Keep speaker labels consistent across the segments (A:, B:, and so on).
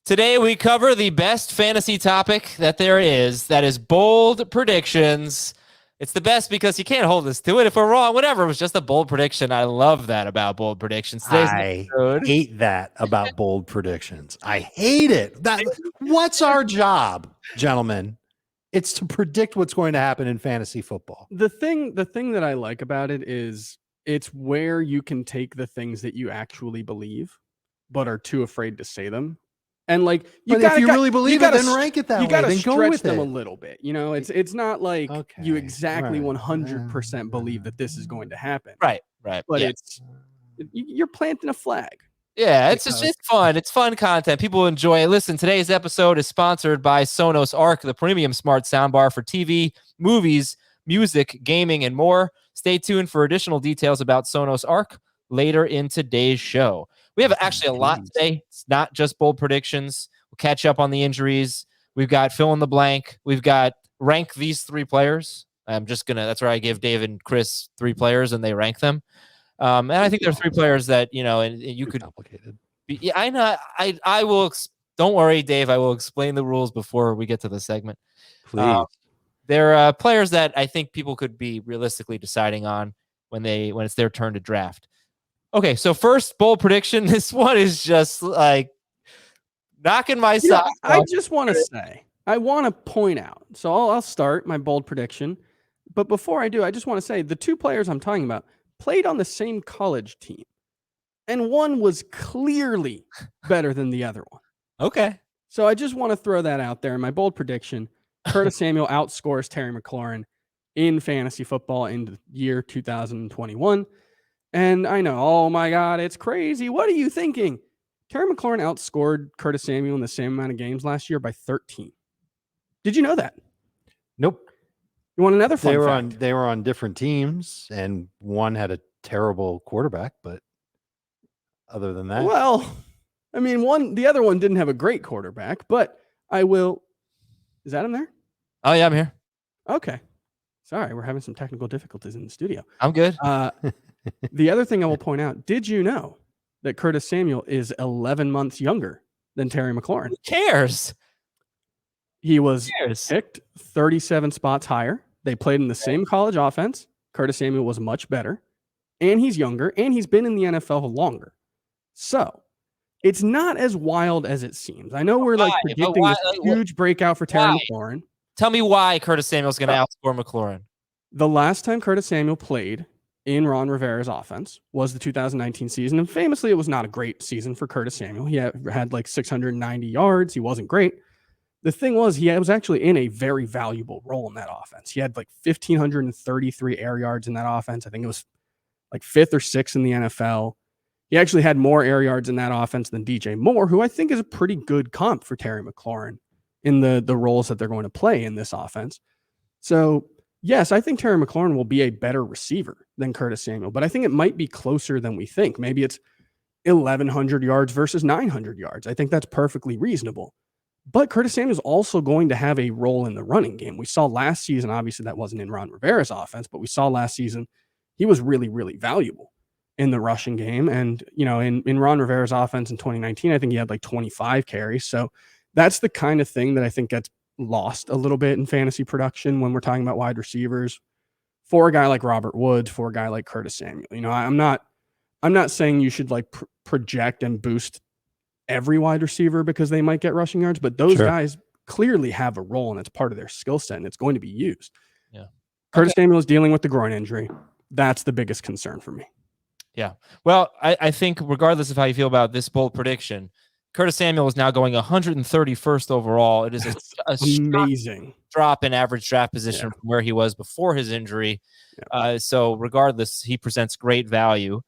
A: Today we cover the best fantasy topic that there is. That is bold predictions. It's the best because you can't hold us to it. If we're wrong, whatever. It was just a bold prediction. I love that about bold predictions.
B: I hate that about bold predictions. I hate it. What's our job, gentlemen? It's to predict what's going to happen in fantasy football.
C: The thing that I like about it is it's where you can take the things that you actually believe, but are too afraid to say them. And like,
B: if you really believe it, then rank it that way.
C: You got to
B: stretch
C: go with
B: them
C: a little bit. You know, it's not like you exactly 100% believe that this is going to happen.
A: Right.
C: But you're planting a flag.
A: Yeah, it's fun. It's fun content. People enjoy it. Listen, today's episode is sponsored by Sonos Arc, the premium smart soundbar for TV, movies, music, gaming, and more. Stay tuned for additional details about Sonos Arc later in today's show. We have actually a lot today. It's not just bold predictions. We'll catch up on the injuries. We've got fill in the blank. We've got rank these three players. That's where I give Dave and Chris three players and they rank them. And I think there are three players that, and you could
B: complicated.
A: Yeah, I know. I will. Don't worry, Dave. I will explain the rules before we get to the segment.
B: Please.
A: There are players that I think people could be realistically deciding on when it's their turn to draft. Okay, so first bold prediction. This one is just like knocking my socks off.
C: I just want to say, I want to point out. So I'll start my bold prediction, but before I do, I just want to say the two players I'm talking about played on the same college team, and one was clearly better than the other one.
A: Okay.
C: So I just want to throw that out there. My bold prediction, Curtis Samuel outscores Terry McLaurin in fantasy football in the year 2021. And I know, oh my God, it's crazy. What are you thinking? Terry McLaurin outscored Curtis Samuel in the same amount of games last year by 13. Did you know that?
B: Nope.
C: You want another fun fact?
B: They were on different teams, and one had a terrible quarterback, but other than that,
C: well, I mean, the other one didn't have a great quarterback, but I will. Is that him there?
A: Oh yeah, I'm here.
C: Okay. Sorry, we're having some technical difficulties in the studio.
A: I'm good.
C: The other thing I will point out: did you know that Curtis Samuel is 11 months younger than Terry McLaurin?
A: Who cares?
C: He was picked 37 spots higher. They played in the same college offense. Curtis Samuel was much better, and he's younger, and he's been in the NFL longer. So it's not as wild as it seems. I know we're predicting this huge breakout for Terry McLaurin.
A: Tell me why Curtis Samuel's going to outscore McLaurin.
C: The last time Curtis Samuel played in Ron Rivera's offense was the 2019 season, and famously, it was not a great season for Curtis Samuel. He had like 690 yards. He wasn't great. The thing was, he was actually in a very valuable role in that offense. He had like 1,533 air yards in that offense. I think it was like 5th or 6th in the NFL. He actually had more air yards in that offense than DJ Moore, who I think is a pretty good comp for Terry McLaurin in the roles that they're going to play in this offense. So, yes, I think Terry McLaurin will be a better receiver than Curtis Samuel, but I think it might be closer than we think. Maybe it's 1,100 yards versus 900 yards. I think that's perfectly reasonable. But Curtis Samuel is also going to have a role in the running game. We saw last season, obviously that wasn't in Ron Rivera's offense, but we saw last season he was really, really valuable in the rushing game. And, in Ron Rivera's offense in 2019, I think he had like 25 carries. So that's the kind of thing that I think gets lost a little bit in fantasy production when we're talking about wide receivers for a guy like Robert Woods, for a guy like Curtis Samuel. I'm not saying you should like project and boost every wide receiver because they might get rushing yards, but those guys clearly have a role and it's part of their skill set and it's going to be used.
A: Yeah.
C: Curtis Samuel is dealing with the groin injury. That's the biggest concern for me.
A: Yeah. Well, I think regardless of how you feel about this bold prediction, Curtis Samuel is now going 131st overall. It is a
C: amazing
A: drop in average draft position from where he was before his injury. Yeah. So regardless, he presents great value.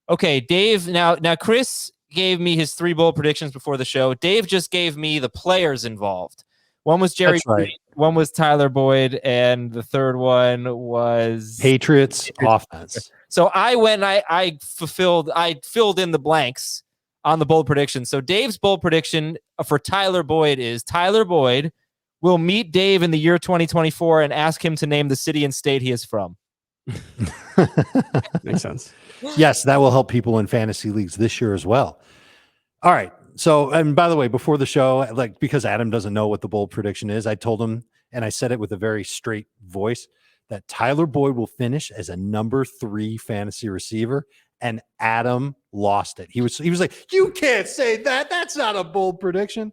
A: Okay, Dave. Now Chris gave me his 3 bold predictions before the show. Dave just gave me the players involved. One was Jerry Reed, one was Tyler Boyd, and the third one was
B: Patriots offense.
A: So I filled in the blanks on the bold prediction. So Dave's bold prediction for Tyler Boyd is Tyler Boyd will meet Dave in the year 2024 and ask him to name the city and state he is from.
C: Makes sense.
B: Yes, that will help people in fantasy leagues this year as well. All right. So, and by the way, before the show, like, because Adam doesn't know what the bold prediction is, I told him, and I said it with a very straight voice, that Tyler Boyd will finish as a number 3 fantasy receiver. And Adam lost it. He was like, you can't say that. That's not a bold prediction.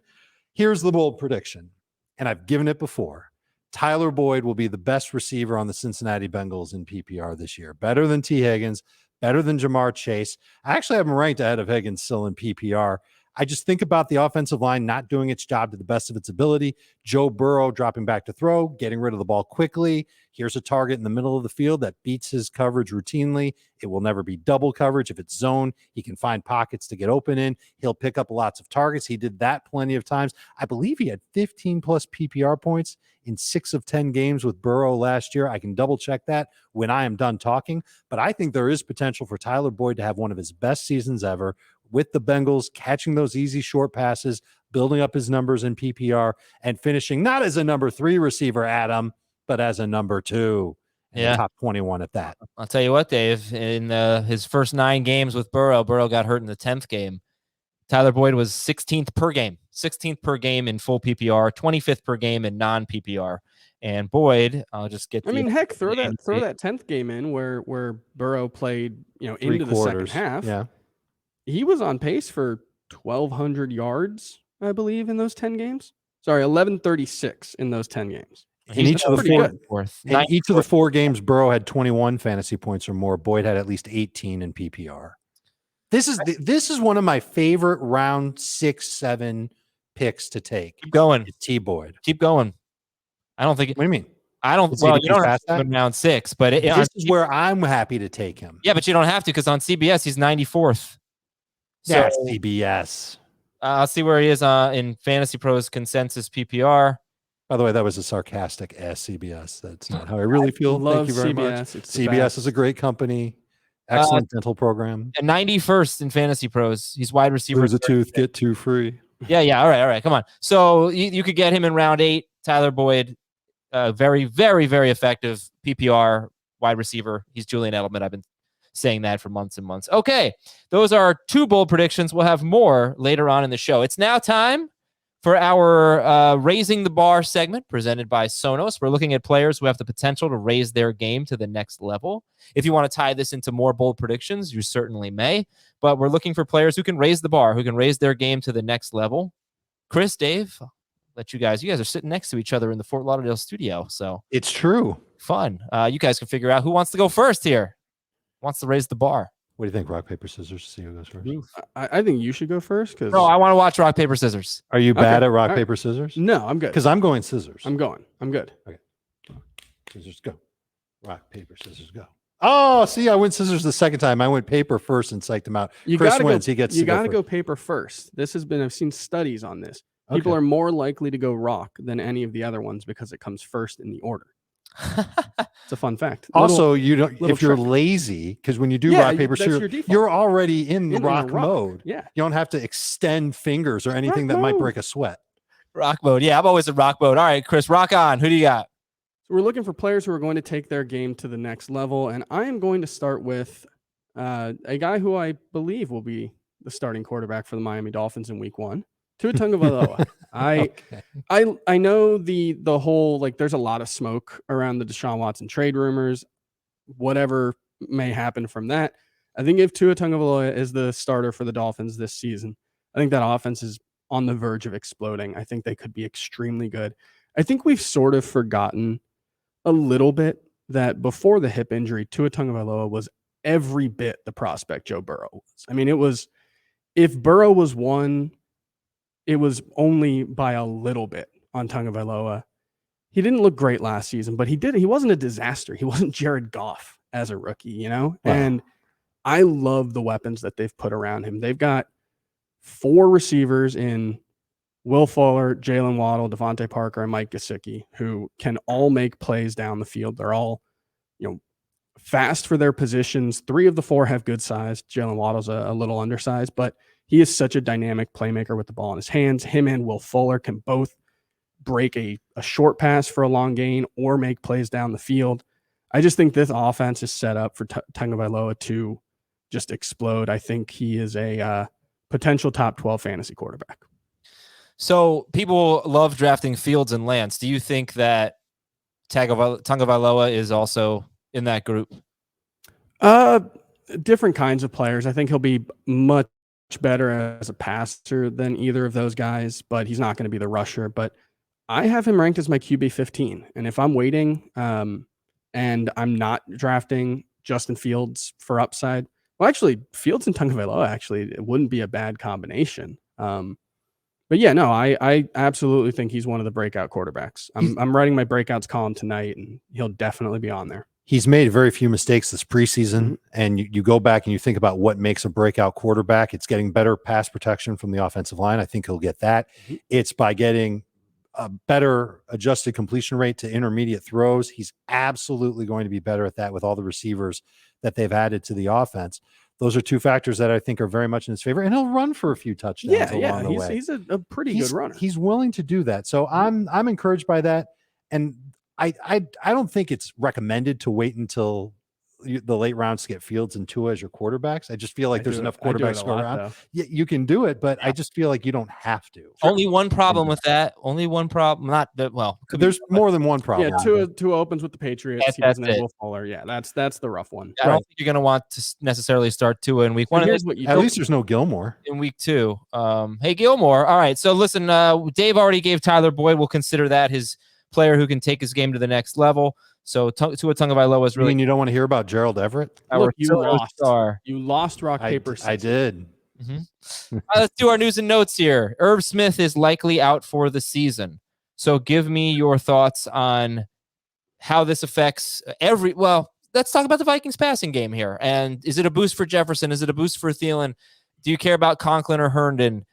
B: Here's the bold prediction. And I've given it before. Tyler Boyd will be the best receiver on the Cincinnati Bengals in PPR this year. Better than T. Higgins, better than Jamar Chase. I actually have him ranked ahead of Higgins still in PPR. I just think about the offensive line not doing its job to the best of its ability. Joe Burrow dropping back to throw, getting rid of the ball quickly. Here's a target in the middle of the field that beats his coverage routinely. It will never be double coverage. If it's zone, he can find pockets to get open in. He'll pick up lots of targets. He did that plenty of times. I believe he had 15 plus PPR points in 6 of 10 games with Burrow last year. I can double check that when I am done talking, but I think there is potential for Tyler Boyd to have one of his best seasons ever with the Bengals, catching those easy short passes, building up his numbers in PPR, and finishing not as a number 3 receiver, Adam, but as a number 2 and top 21 at that.
A: I'll tell you what, Dave, in his first 9 games with Burrow got hurt in the 10th game. Tyler Boyd was 16th per game in full PPR, 25th per game in non-PPR. And Boyd, I'll just get.
C: I mean, heck, throw that 10th game in where Burrow played, into the second half.
B: Yeah,
C: he was on pace for 1,200 yards, I believe, in those 10 games. Sorry, 1,136 in those 10 games.
B: In each of the 4 games, Burrow had 21 fantasy points or more. Boyd had at least 18 in PPR. This is one of my favorite round 6-7 picks to take.
A: Keep going,
B: T. Boyd.
A: Keep going. I don't think.
B: What do you mean?
A: I don't. Well, you don't have to in round 6, but
B: this is where I'm happy to take him.
A: Yeah, but you don't have to because on CBS he's 94th.
B: Yeah, so, CBS.
A: I'll see where he is in Fantasy Pros consensus PPR.
B: By the way, that was a sarcastic CBS. That's not how I really feel. Thank you very much. CBS is a great company. Excellent dental program.
A: And 91st in Fantasy Pros. He's wide receiver.
B: Lose a tooth, get 2 free.
A: Yeah. All right. Come on. So you could get him in round 8. Tyler Boyd, very, very, very effective PPR wide receiver. He's Julian Edelman. I've been saying that for months and months. Okay, those are 2 bold predictions. We'll have more later on in the show. It's now time for our Raising the Bar segment presented by Sonos. We're looking at players who have the potential to raise their game to the next level. If you want to tie this into more bold predictions, you certainly may. But we're looking for players who can raise the bar, who can raise their game to the next level. Chris, Dave, let you guys are sitting next to each other in the Fort Lauderdale studio. So
B: it's true.
A: Fun. You guys can figure out who wants to go first here. Wants to raise the bar.
B: What do you think? Rock, paper, scissors. See who goes first.
C: I think you should go first.
A: No, I want to watch rock, paper, scissors.
B: Are you bad at rock, paper, scissors?
C: No, I'm good.
B: Because I'm going scissors.
C: I'm good.
B: Okay. Scissors, go. Rock, paper, scissors, go. Oh, see, I went scissors the second time. I went paper first and psyched him out. Chris wins. He gets.
C: You got to go paper first. I've seen studies on this. People are more likely to go rock than any of the other ones because it comes first in the order. It's a fun fact.
B: Also, you don't if you're lazy, because when you do rock, paper, scissors, you're already in rock mode.
C: Yeah.
B: You don't have to extend fingers or anything that might break a sweat.
A: Rock mode. Yeah, I'm always in rock mode. All right, Chris, rock on. Who do you got?
C: So we're looking for players who are going to take their game to the next level. And I am going to start with a guy who I believe will be the starting quarterback for the Miami Dolphins in week 1. Tua Tagovailoa. I know the whole, like, there's a lot of smoke around the Deshaun Watson trade rumors, whatever may happen from that. I think if Tua Tagovailoa is the starter for the Dolphins this season, I think that offense is on the verge of exploding. I think they could be extremely good. I think we've sort of forgotten a little bit that before the hip injury, Tua Tagovailoa was every bit the prospect Joe Burrow was. I mean, if Burrow was one, it was only by a little bit on Tagovailoa. He didn't look great last season, but he wasn't a disaster. He wasn't Jared Goff as a rookie, Wow. And I love the weapons that they've put around him. They've got 4 receivers in Will Fuller, Jalen Waddle, Devontae Parker, and Mike Gesicki, who can all make plays down the field. They're all, fast for their positions. 3 of the 4 have good size. Jalen Waddle's a little undersized, but he is such a dynamic playmaker with the ball in his hands. Him and Will Fuller can both break a short pass for a long gain or make plays down the field. I just think this offense is set up for Tagovailoa to just explode. I think he is a potential top 12 fantasy quarterback.
A: So people love drafting Fields and Lance. Do you think that Tagovailoa is also in that group?
C: Different kinds of players. I think he'll be much better as a passer than either of those guys, but he's not going to be the rusher. But I have him ranked as my QB 15. And if I'm waiting and I'm not drafting Justin Fields for upside, well, actually, Fields and Tagovailoa, actually, it wouldn't be a bad combination. But yeah, no, I absolutely think he's one of the breakout quarterbacks. I'm writing my breakouts column tonight, and he'll definitely be on there.
B: He's made very few mistakes this preseason, and you go back and you think about what makes a breakout quarterback. It's getting better pass protection from the offensive line. I think he'll get that. It's by getting a better adjusted completion rate to intermediate throws. He's absolutely going to be better at that with all the receivers that they've added to the offense. Those are two factors that I think are very much in his favor, and he'll run for a few touchdowns along the way.
C: He's a pretty good runner.
B: He's willing to do that. So I'm encouraged by that. And I don't think it's recommended to wait until the late rounds to get Fields and Tua as your quarterbacks. I just feel like there's enough quarterbacks to go around. Yeah, you can do it, but I just feel like you don't have to.
A: Only one problem with that. Only one problem. Not that well.
B: There's more than one problem.
C: Yeah, Tua opens with the Patriots. He doesn't have Will Fuller. Yeah, that's the rough one.
A: I don't think you're going to want to necessarily start Tua in week one.
C: Here's what you
B: at least there's no Gilmore
A: in week two. Hey, Gilmore. All right. So listen, Dave already gave Tyler Boyd. We'll consider that his player who can take his game to the next level. So Tua Tagovailoa is really.
B: You don't want to hear about Gerald Everett?
C: Look, you lost rock, paper, scissors.
B: I did.
A: Let's do our news and notes here. Irv Smith is likely out for the season. So give me your thoughts on how this affects let's talk about the Vikings passing game here. And is it a boost for Jefferson? Is it a boost for Thielen? Do you care about Conklin or Herndon?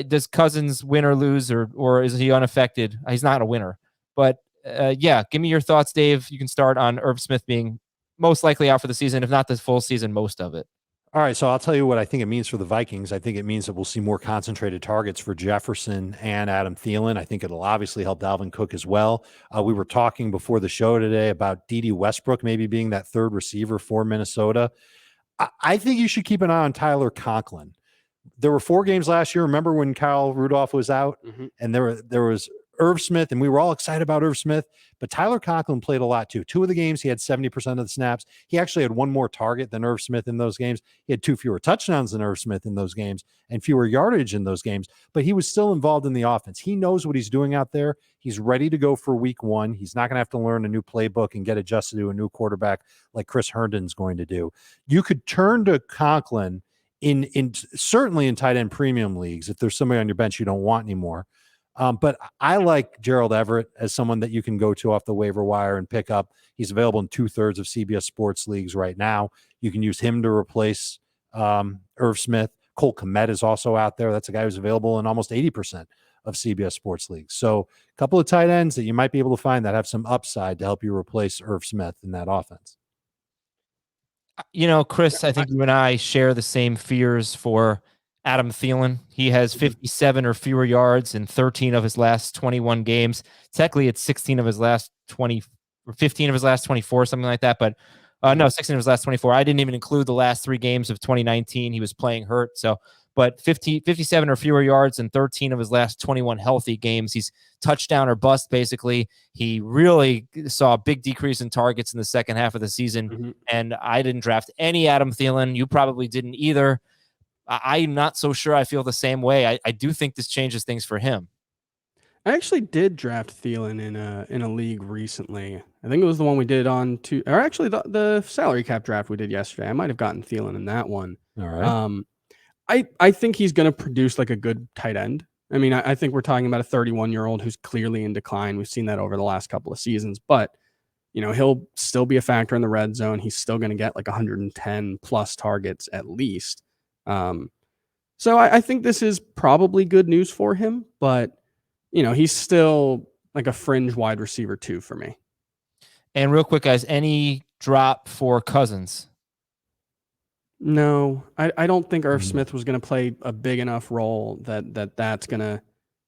A: Does Cousins win or lose, or is he unaffected? He's not a winner. But give me your thoughts, Dave. You can start on Irv Smith being most likely out for the season, if not the full season, most of it.
B: All right, so I'll tell you what I think it means for the Vikings. I think it means that we'll see more concentrated targets for Jefferson and Adam Thielen. I think it'll obviously help Dalvin Cook as well. We were talking before the show today about Dede Westbrook maybe being that third receiver for Minnesota. I think you should keep an eye on Tyler Conklin. There were 4 games last year. Remember when Kyle Rudolph was out? And there was Irv Smith, and we were all excited about Irv Smith, but Tyler Conklin played a lot too. 2 of the games, he had 70% of the snaps. He actually had 1 more target than Irv Smith in those games. He had 2 fewer touchdowns than Irv Smith in those games and fewer yardage in those games, but he was still involved in the offense. He knows what he's doing out there. He's ready to go for week 1. He's not going to have to learn a new playbook and get adjusted to a new quarterback like Chris Herndon's going to do. You could turn to Conklin in certainly in tight end premium leagues if there's somebody on your bench you don't want anymore. But I like Gerald Everett as someone that you can go to off the waiver wire and pick up. He's available in 2/3 of CBS Sports leagues right now. You can use him to replace Irv Smith. Cole Kmet is also out there. That's a guy who's available in almost 80% of CBS Sports leagues. So a couple of tight ends that you might be able to find that have some upside to help you replace Irv Smith in that offense.
A: Chris, I think you and I share the same fears for Adam Thielen. He has 57 or fewer yards in 13 of his last 21 games. Technically, it's 16 of his last 20 or 15 of his last 24, something like that. But no, 16 of his last 24. I didn't even include the last 3 games of 2019. He was playing hurt. But 57 or fewer yards in 13 of his last 21 healthy games. He's touchdown or bust, basically. He really saw a big decrease in targets in the second half of the season. And I didn't draft any Adam Thielen. You probably didn't either. I'm not so sure I feel the same way. I do think this changes things for him.
C: I actually did draft Thielen in a league recently. I think it was the one we did the salary cap draft we did yesterday. I might have gotten Thielen in that one.
B: All right.
C: I think he's going to produce like a good tight end. I mean, I think we're talking about a 31-year-old who's clearly in decline. We've seen that over the last couple of seasons, but he'll still be a factor in the red zone. He's still going to get like 110 plus targets at least. So I think this is probably good news for him, but he's still like a fringe wide receiver 2 for me.
A: And real quick, guys, any drop for Cousins?
C: No, I don't think Irv Smith was going to play a big enough role that's going to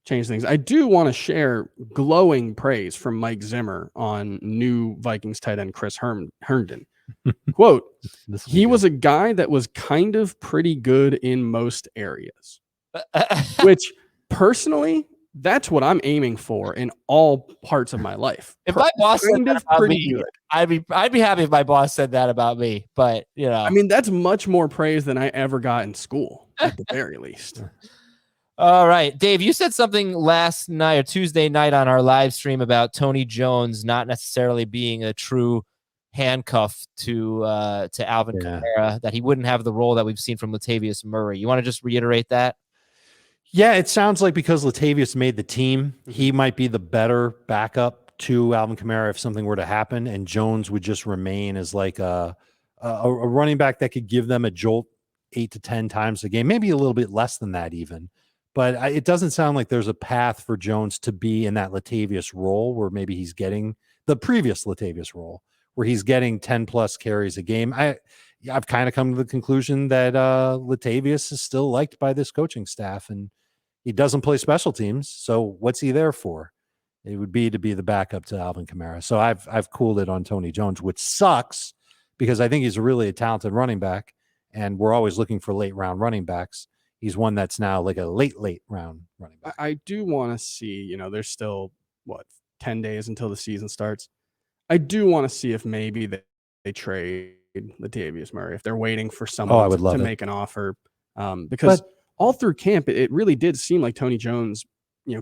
C: change things. I do want to share glowing praise from Mike Zimmer on new Vikings tight end Chris Herndon. Quote,
B: This
C: he was a guy that was kind of pretty good in most areas, which personally, that's what I'm aiming for in all parts of my life.
A: If my boss said
C: Kind
A: that
C: of
A: about
C: pretty
A: me,
C: good.
A: I'd be happy if my boss said that about me. But you know,
C: I mean, that's much more praise than I ever got in school, at the very least.
A: All right, Dave, you said something last night or Tuesday night on our live stream about Tony Jones not necessarily being a true handcuff to Alvin Kamara, that he wouldn't have the role that we've seen from Latavius Murray. You want to just reiterate that?
B: Yeah, it sounds like because Latavius made the team, he might be the better backup to Alvin Kamara if something were to happen, and Jones would just remain as like a running back that could give them a jolt 8 to 10 times a game, maybe a little bit less than that even. But it doesn't sound like there's a path for Jones to be in that Latavius role where maybe he's getting the previous Latavius role where he's getting 10 plus carries a game. I've kind of come to the conclusion that Latavius is still liked by this coaching staff, and he doesn't play special teams. So what's he there for? It would be to be the backup to Alvin Kamara. So I've cooled it on Tony Jones, which sucks because I think he's really a talented running back, and we're always looking for late round running backs. He's one that's now like a late round running back.
C: I do want to see, there's still 10 days until the season starts. I do want to see if maybe they trade Latavius Murray, if they're waiting for someone to make an offer. Because all through camp, it really did seem like Tony Jones,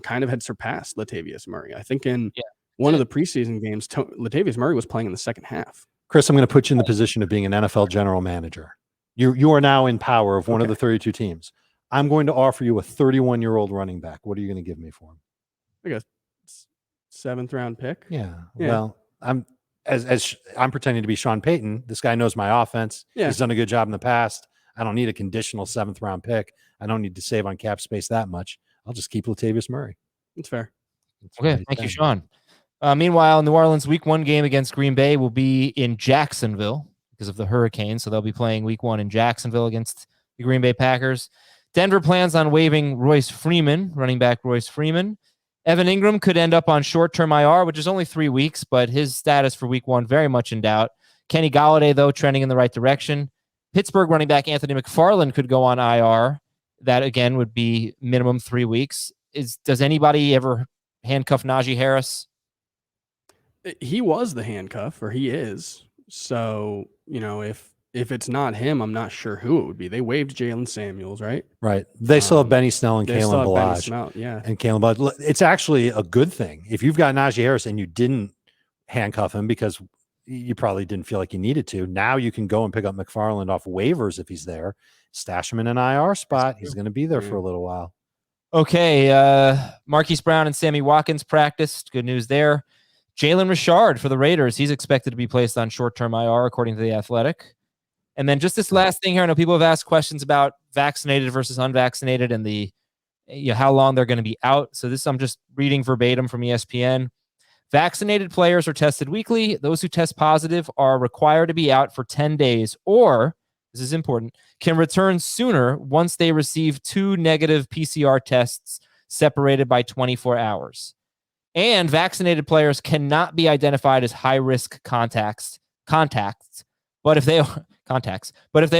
C: kind of had surpassed Latavius Murray. I think in one of the preseason games, Latavius Murray was playing in the second half.
B: Chris, I'm going to put you in the position of being an NFL general manager. You are now in power of one of the 32 teams. I'm going to offer you a 31-year-old running back. What are you going to give me for him?
C: Like a 7th round pick.
B: Yeah. Well, I'm pretending to be Sean Payton. This guy knows my offense. Yeah. He's done a good job in the past. I don't need a conditional 7th round pick. I don't need to save on cap space that much. I'll just keep Latavius Murray.
C: That's fair.
A: Okay. Thank you, Sean. Meanwhile, New Orleans week 1 game against Green Bay will be in Jacksonville because of the hurricane. So they'll be playing week 1 in Jacksonville against the Green Bay Packers. Denver plans on waiving Royce Freeman, running back Royce Freeman. Evan Ingram could end up on short-term IR, which is only 3 weeks, but his status for week 1 very much in doubt. Kenny Golladay, though, trending in the right direction. Pittsburgh running back Anthony McFarland could go on IR. That, again, would be minimum 3 weeks. Does anybody ever handcuff Najee Harris?
C: He was the handcuff, or he is. So, if it's not him, I'm not sure who it would be. They waived Jalen Samuels, right?
B: Right. They still have Benny Snell and Kalen Ballage.
C: Yeah.
B: And Kalen Ballage. It's actually a good thing. If you've got Najee Harris and you didn't handcuff him because you probably didn't feel like you needed to, now you can go and pick up McFarland off waivers if he's there. Stash him in an IR spot. He's going to be there for a little while.
A: Okay. Marquise Brown and Sammy Watkins practiced. Good news there. Jalen Richard for the Raiders. He's expected to be placed on short-term IR, according to The Athletic. And then just this last thing here, I know people have asked questions about vaccinated versus unvaccinated and the how long they're going to be out. So this I'm just reading verbatim from ESPN. Vaccinated players are tested weekly. Those who test positive are required to be out for 10 days or, this is important, can return sooner once they receive 2 negative PCR tests separated by 24 hours. And vaccinated players cannot be identified as high-risk contacts, but if they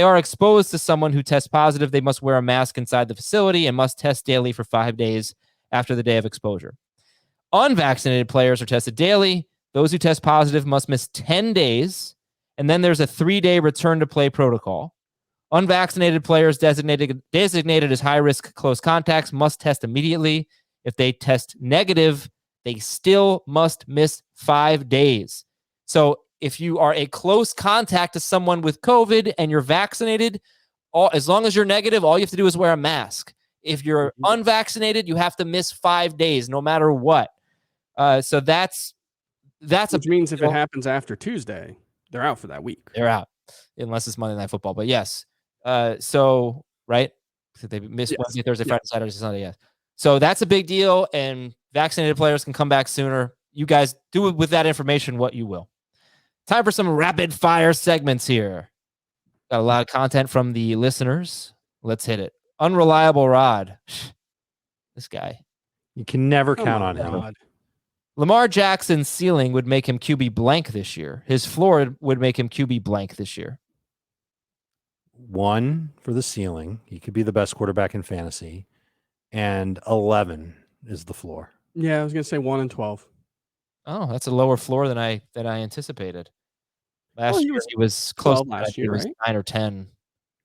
A: are exposed to someone who tests positive, they must wear a mask inside the facility and must test daily for 5 days after the day of exposure. Unvaccinated players are tested daily. Those who test positive must miss 10 days, and then there's a 3-day return to play protocol. Unvaccinated players designated as high-risk close contacts must test immediately. If they test negative, they still must miss 5 days. So if you are a close contact to someone with COVID and you're vaccinated, as long as you're negative, all you have to do is wear a mask. If you're unvaccinated, you have to miss 5 days, no matter what. So that's
C: which means if it happens after Tuesday, they're out for that week.
A: They're out, unless it's Monday Night Football. But yes, right? So they miss Wednesday, Thursday, Friday, Saturday, Sunday. Yes. So that's a big deal, and vaccinated players can come back sooner. You guys do with that information what you will. Time for some rapid fire segments here. Got a lot of content from the listeners. Let's hit it. Unreliable Rod. This guy.
B: You can never count on him.
A: Lamar Jackson's ceiling would make him QB blank this year. His floor would make him QB blank this year.
B: 1 for the ceiling. He could be the best quarterback in fantasy. And 11 is the floor.
C: Yeah, I was going to say 1 and 12.
A: Oh, that's a lower floor than I anticipated. Last year he was close to
C: last year,
A: he was
C: right?
A: 9 or 10.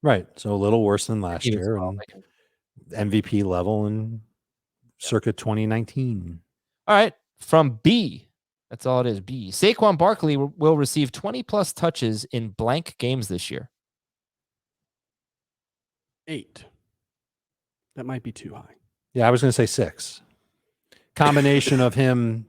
B: Right. So a little worse than last
A: He was
B: year.
A: 12,
B: And MVP level in circa 2019.
A: All right. From B. That's all it is. B. Saquon Barkley will receive 20 plus touches in blank games this year.
C: 8. That might be too high.
B: Yeah, I was going to say 6. Combination of him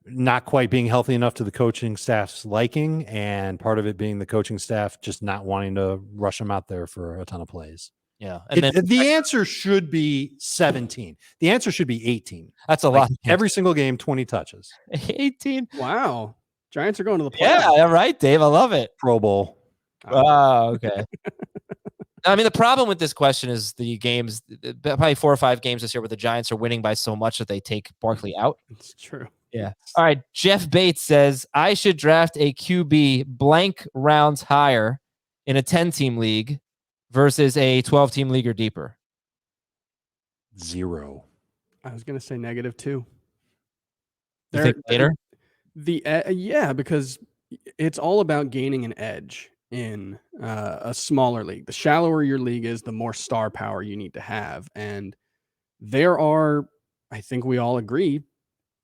B: not quite being healthy enough to the coaching staff's liking, and part of it being the coaching staff just not wanting to rush him out there for a ton of plays.
A: Yeah. And then
B: the answer should be 17. The answer should be 18.
A: That's a lot.
B: Every single game, 20 touches.
A: 18.
C: Wow. Giants are going to the playoffs.
A: Yeah, right, Dave. I love it.
B: Pro Bowl.
A: Oh, okay. I mean, the problem with this question is the games, probably 4 or 5 games this year where the Giants are winning by so much that they take Barkley out.
C: It's true.
A: Yeah. All right. Jeff Bates says, I should draft a QB blank rounds higher in a 10-team league versus a 12-team league or deeper.
B: 0.
C: I was going to say -2.
A: You think later?
C: Yeah, because it's all about gaining an edge in a smaller league. The shallower your league is, the more star power you need to have. And there are, I think we all agree,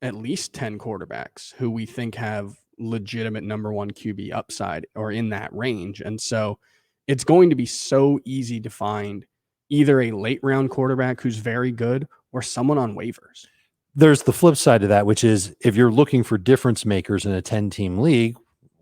C: at least 10 quarterbacks who we think have legitimate number 1 QB upside or in that range. And so it's going to be so easy to find either a late round quarterback who's very good or someone on waivers.
B: There's the flip side of that, which is if you're looking for difference makers in a 10-team league,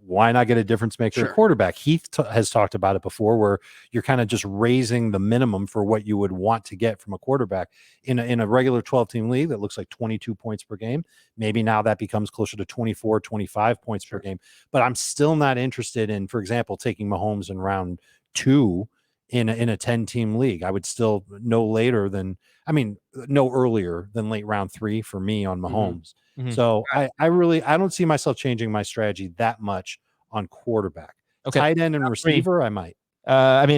B: why not get a difference maker quarterback? Heath has talked about it before, where you're kind of just raising the minimum for what you would want to get from a quarterback in a regular 12-team league that looks like 22 points per game. Maybe now that becomes closer to 24, 25 points per game. But I'm still not interested in, for example, taking Mahomes in round 2 in a 10-team league. I would still no earlier than late round 3 for me on Mahomes.
C: Mm-hmm.
B: So I don't see myself changing my strategy that much on quarterback.
A: Okay.
B: Tight end and receiver, I might.
A: Round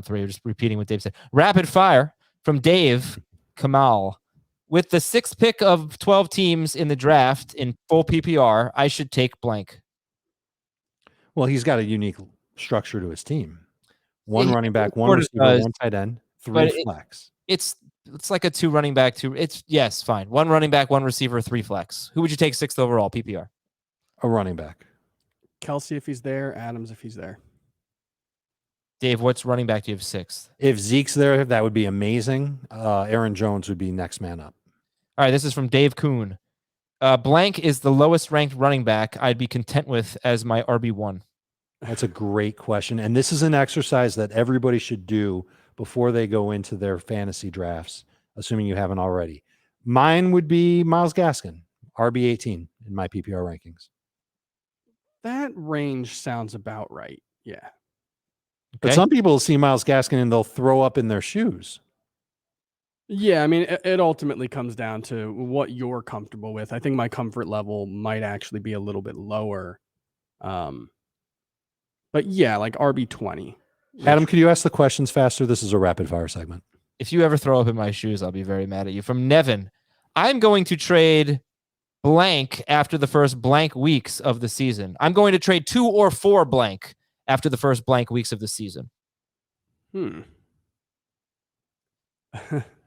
A: 3. I'm just repeating what Dave said. Rapid fire from Dave Kamal. With the 6th pick of 12 teams in the draft in full PPR, I should take blank.
B: Well, he's got a unique structure to his team. 1 running back, 1 receiver, 1 tight end, 3 flex.
A: It's like a 2 running back, 2. Yes, fine. 1 running back, 1 receiver, 3 flex. Who would you take 6th overall PPR?
B: A running back.
C: Kelsey if he's there, Adams if he's there.
A: Dave, what's running back do you have 6th?
B: If Zeke's there, that would be amazing. Aaron Jones would be next man up.
A: All right, this is from Dave Kuhn. Blank is the lowest ranked running back I'd be content with as my RB1.
B: That's a great question. And this is an exercise that everybody should do before they go into their fantasy drafts, assuming you haven't already. Mine would be Myles Gaskin, RB18 in my PPR rankings.
C: That range sounds about right. Yeah.
A: Okay.
B: But some people see Myles Gaskin and they'll throw up in their shoes.
C: Yeah, I mean, it ultimately comes down to what you're comfortable with. I think my comfort level might actually be a little bit lower. But yeah, like RB20.
B: Adam, could you ask the questions faster? This is a rapid fire segment.
A: If you ever throw up in my shoes, I'll be very mad at you. From Nevin, I'm going to trade blank after the first blank weeks of the season. I'm going to trade 2 or 4 blank after the first blank weeks of the season.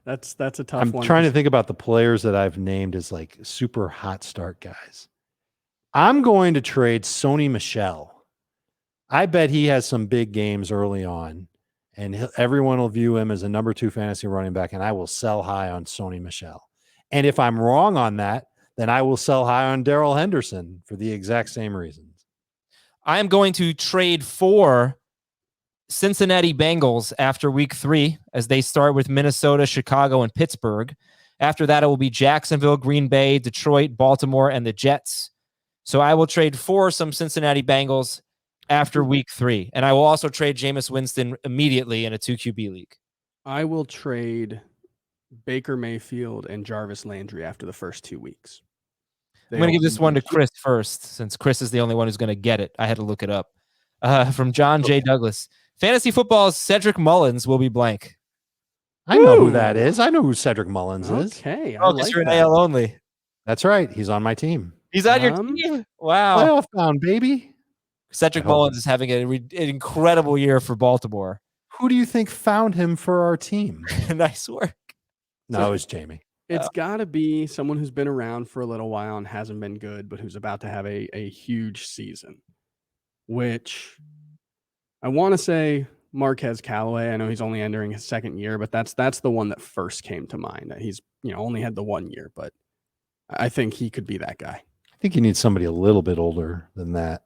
C: That's a tough one.
B: I'm trying to think about the players that I've named as like super hot start guys. I'm going to trade Sony Michel. I bet he has some big games early on, and everyone will view him as a number 2 fantasy running back, and I will sell high on Sony Michel. And if I'm wrong on that, then I will sell high on Darrell Henderson for the exact same reasons.
A: I am going to trade for Cincinnati Bengals after week 3 as they start with Minnesota, Chicago, and Pittsburgh. After that, it will be Jacksonville, Green Bay, Detroit, Baltimore, and the Jets. So I will trade for some Cincinnati Bengals after week 3. And I will also trade Jameis Winston immediately in a 2 QB league.
C: I will trade Baker Mayfield and Jarvis Landry after the first 2 weeks.
A: I'm going to give this one to Chris first, since Chris is the only one who's going to get it. I had to look it up. From John J. Douglas. Fantasy football's Cedric Mullins will be blank.
B: I know who that is. I know who Cedric Mullins is.
C: Okay.
A: Oh, because you're an AL only.
B: That's right. He's on my team.
A: He's on your team? Wow.
B: Playoff bound, baby.
A: Cedric Mullins is having an incredible year for Baltimore.
B: Who do you think found him for our team?
A: Nice work.
B: No, it's Jamie.
C: It's got to be someone who's been around for a little while and hasn't been good, but who's about to have a huge season, which I want to say Marquez Callaway. I know he's only entering his second year, but that's the one that first came to mind. He's only had the 1 year, but I think he could be that guy.
B: I think you need somebody a little bit older than that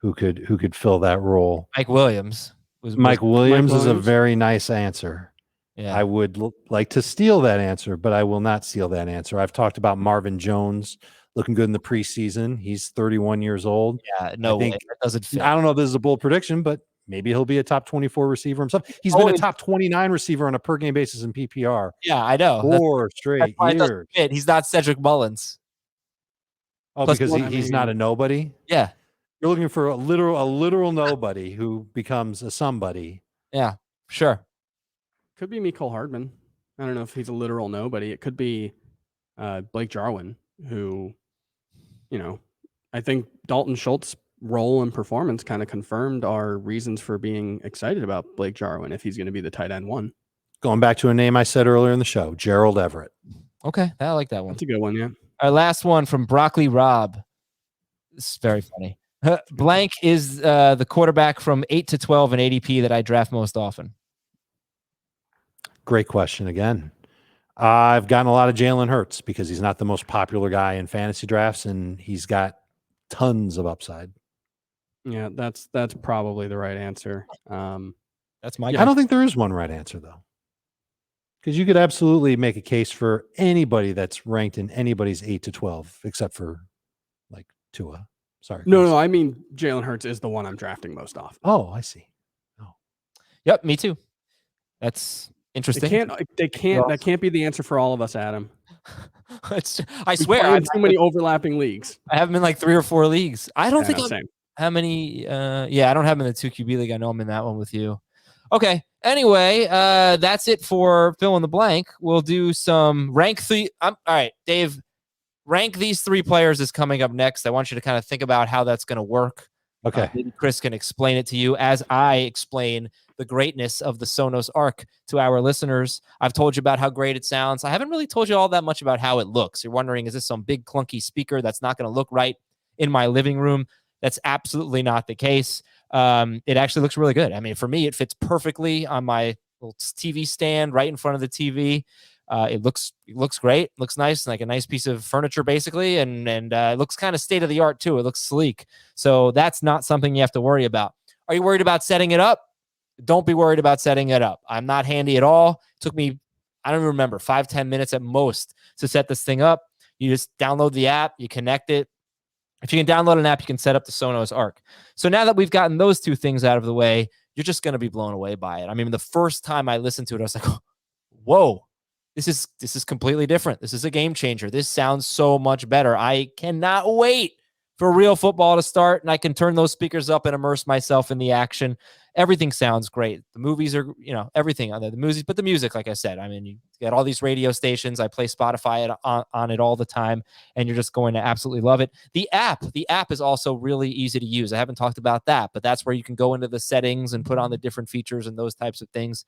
B: who could fill that role.
A: Mike Williams.
B: Mike Williams is a very nice answer.
A: Yeah.
B: I would like to steal that answer, but I will not steal that answer. I've talked about Marvin Jones looking good in the preseason. He's 31 years old.
A: Yeah, no way. That doesn't fit.
B: I don't know if this is a bold prediction, but maybe he'll be a top 24 receiver himself. He's been a top 29 receiver on a per game basis in PPR.
A: Yeah, I know.
B: 4 straight years.
A: He's not Cedric Mullins.
B: Oh, because he's not a nobody?
A: Yeah.
B: You're looking for a literal nobody who becomes a somebody.
A: Yeah, sure.
C: Could be Mecole Hardman. I don't know if he's a literal nobody. It could be Blake Jarwin, who, I think Dalton Schultz's role and performance kind of confirmed our reasons for being excited about Blake Jarwin if he's going to be the tight end one.
B: Going back to a name I said earlier in the show, Gerald Everett.
A: Okay, I like that one.
C: That's a good one, yeah.
A: Our last one from Broccoli Rob. This is very funny. Blank is the quarterback from 8 to 12 in ADP that I draft most often.
B: Great question again. I've gotten a lot of Jalen Hurts because he's not the most popular guy in fantasy drafts, and he's got tons of upside.
C: Yeah, that's probably the right answer.
A: That's my.
B: I don't think there is one right answer though, because you could absolutely make a case for anybody that's ranked in anybody's 8 to 12, except for like Tua. Sorry.
C: No, I mean Jalen Hurts is the one I'm drafting most often.
B: Oh, I see. Oh,
A: yep, me too. That's interesting.
C: That can't be the answer for all of us, Adam.
A: I swear,
C: I have too many overlapping leagues.
A: I have them in like 3 or 4 leagues. I don't think
C: same.
A: How many? I don't have them in the 2QB league. I know I'm in that one with you. Okay. Anyway, that's it for fill in the blank. We'll do some rank 3. All right, Dave. Rank these 3 players is coming up next. I want you to kind of think about how that's going to work.
B: Okay.
A: Maybe Chris can explain it to you as I explain the greatness of the Sonos Arc to our listeners. I've told you about how great it sounds. I haven't really told you all that much about how it looks. You're wondering, is this some big clunky speaker that's not going to look right in my living room? That's absolutely not the case. It actually looks really good. I mean, for me, it fits perfectly on my little TV stand right in front of the TV. It looks great. Looks nice, like a nice piece of furniture, basically, and it looks kind of state of the art too. It looks sleek, so that's not something you have to worry about. Are you worried about setting it up? Don't be worried about setting it up. I'm not handy at all. It took me, I don't even remember, 5-10 minutes at most to set this thing up. You just download the app, you connect it. If you can download an app, you can set up the Sonos Arc. So now that we've gotten those 2 things out of the way, you're just going to be blown away by it. I mean, the first time I listened to it, I was like, whoa. This is completely different. This is a game changer. This sounds so much better. I cannot wait for real football to start, and I can turn those speakers up and immerse myself in the action. Everything sounds great. The movies are, everything on there. The movies, but the music, like I said, I mean, you got all these radio stations. I play Spotify on it all the time, and you're just going to absolutely love it. The app is also really easy to use. I haven't talked about that, but that's where you can go into the settings and put on the different features and those types of things.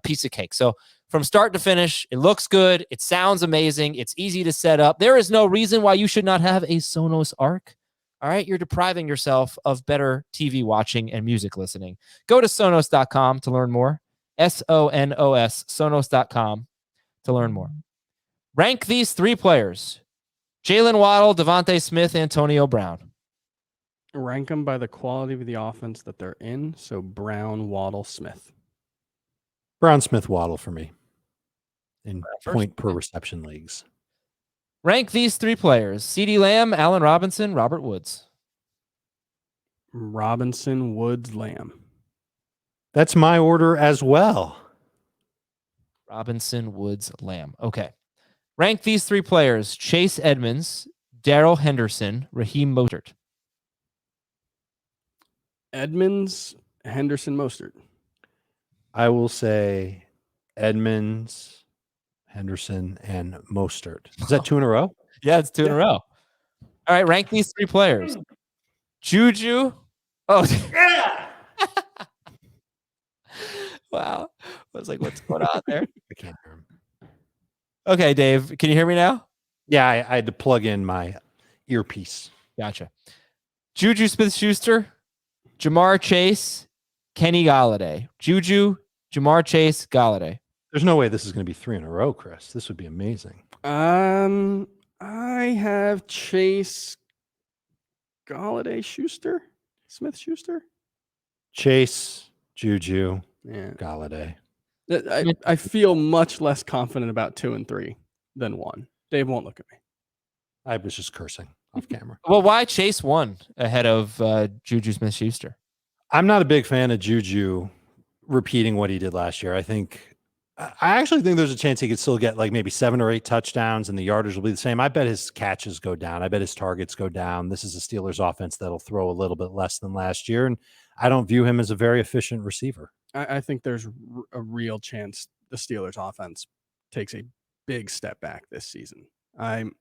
A: Piece of cake. So from start to finish, it looks good. It sounds amazing. It's easy to set up. There is no reason why you should not have a Sonos Arc. All right. You're depriving yourself of better TV watching and music listening. Go to Sonos.com to learn more. SONOS, Sonos.com to learn more. Rank these 3 players: Jalen Waddle, Devontae Smith, Antonio Brown.
C: Rank them by the quality of the offense that they're in. So Brown, Waddle, Smith.
B: Brown, Smith, Waddle for me in point per reception leagues.
A: Rank these 3 players: CeeDee Lamb, Allen Robinson, Robert Woods.
C: Robinson, Woods, Lamb.
B: That's my order as well.
A: Robinson, Woods, Lamb. Okay. Rank these 3 players: Chase Edmonds, Darrell Henderson, Raheem Mostert.
C: Edmonds, Henderson, Mostert.
B: I will say Edmonds, Henderson, and Mostert. Is that 2 in a row?
A: Yeah, it's 2 in a row. All right, rank these 3 players. Juju. Oh,
B: Yeah.
A: wow. I was like, what's going on there?
B: I can't hear him.
A: Okay, Dave, can you hear me now?
B: Yeah, I had to plug in my earpiece.
A: Gotcha. Juju Smith-Schuster, Jamar Chase, Kenny Galladay. Juju, Jamar Chase, Galladay.
B: There's no way this is going to be 3 in a row, Chris. This would be amazing.
C: I have Chase, Galladay, Schuster, Smith-Schuster.
B: Chase, Juju,
C: Yeah.
B: Galladay.
C: I feel much less confident about 2 and 3 than 1. Dave won't look at me.
B: I was just cursing off camera.
A: Well, why Chase 1 ahead of Juju Smith-Schuster?
B: I'm not a big fan of Juju repeating what he did last year. I actually think there's a chance he could still get like maybe 7 or 8 touchdowns and the yardage will be the same. I bet his catches go down. I bet his targets go down. This is a Steelers offense that'll throw a little bit less than last year. And I don't view him as a very efficient receiver.
C: I think there's a real chance the Steelers offense takes a big step back this season. I'm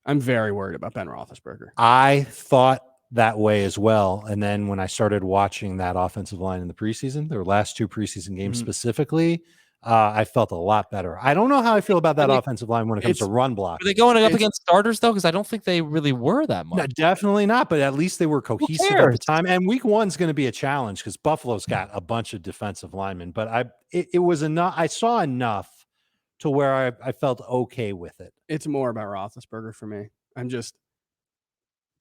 C: very worried about Ben Roethlisberger.
B: I thought that way as well. And then when I started watching that offensive line in the preseason, their last 2 preseason games specifically, I felt a lot better. I don't know how I feel about that offensive line when it comes to run block.
A: Are they going up against starters, though? Because I don't think they really were that much.
B: No, definitely not, but at least they were cohesive at the time. And week 1's going to be a challenge because Buffalo's got a bunch of defensive linemen. But it was enough. I saw enough to where I felt okay with it.
C: It's more about Roethlisberger for me. I'm just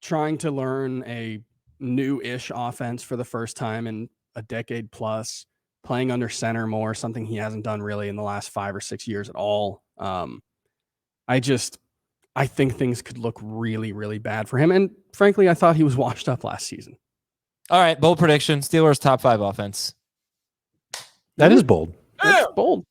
C: trying to learn a new-ish offense for the first time in a decade plus, playing under center more, something he hasn't done really in the last 5 or 6 years at all. I think things could look really, really bad for him. And frankly, I thought he was washed up last season.
A: All right, bold prediction. Steelers top 5 offense.
B: That is bold.
C: That's bold.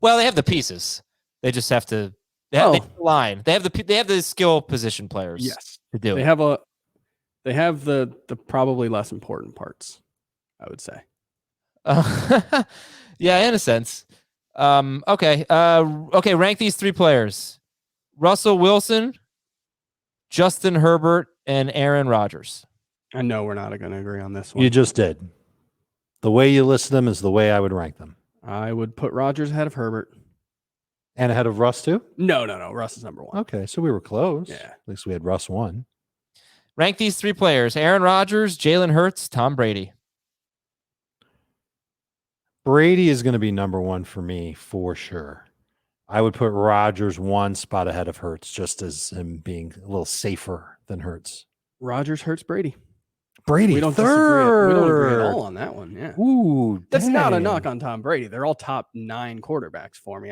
A: Well, they have the pieces. They just have to they have the line. They have the skill position players.
C: Yes.
A: To do
C: they
A: it.
C: have the probably less important parts, I would say.
A: Yeah, in a sense. Okay. Rank these 3 players: Russell Wilson, Justin Herbert, and Aaron Rodgers.
C: I know we're not going to agree on this one.
B: You just did. The way you list them is the way I would rank them.
C: I would put Rodgers ahead of Herbert.
B: And ahead of Russ, too?
C: No. Russ is number 1.
B: Okay, so we were close.
C: Yeah.
B: At least we had Russ 1.
A: Rank these 3 players: Aaron Rodgers, Jalen Hurts, Tom Brady.
B: Brady is going to be number 1 for me for sure. I would put Rodgers 1 spot ahead of Hurts, just as him being a little safer than Hurts.
C: Rodgers, Hurts, Brady.
B: Brady,
C: we don't
B: third.
C: We don't agree at all on that one. Yeah.
B: Ooh,
C: that's
B: dang.
C: not a knock on Tom Brady. They're all top 9 quarterbacks for me.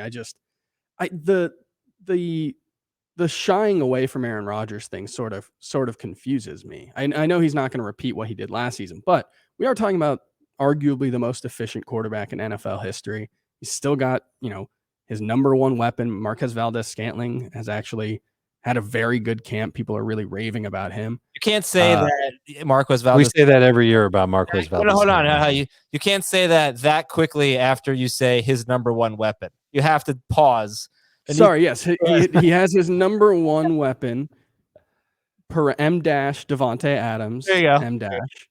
C: The shying away from Aaron Rodgers thing sort of confuses me. I know he's not going to repeat what he did last season, but we are talking about arguably the most efficient quarterback in NFL history. He's still got, his number 1 weapon. Marquez Valdes-Scantling has actually had a very good camp. People are really raving about him.
A: You can't say that Marquez Valdes.
B: We say that every year about Marquez Valdes.
A: Hold on. You can't say that quickly after you say his number 1 weapon. You have to pause.
C: Yes. He has his number 1 weapon per M-dash Devontae Adams.
A: There you go.
C: M-dash.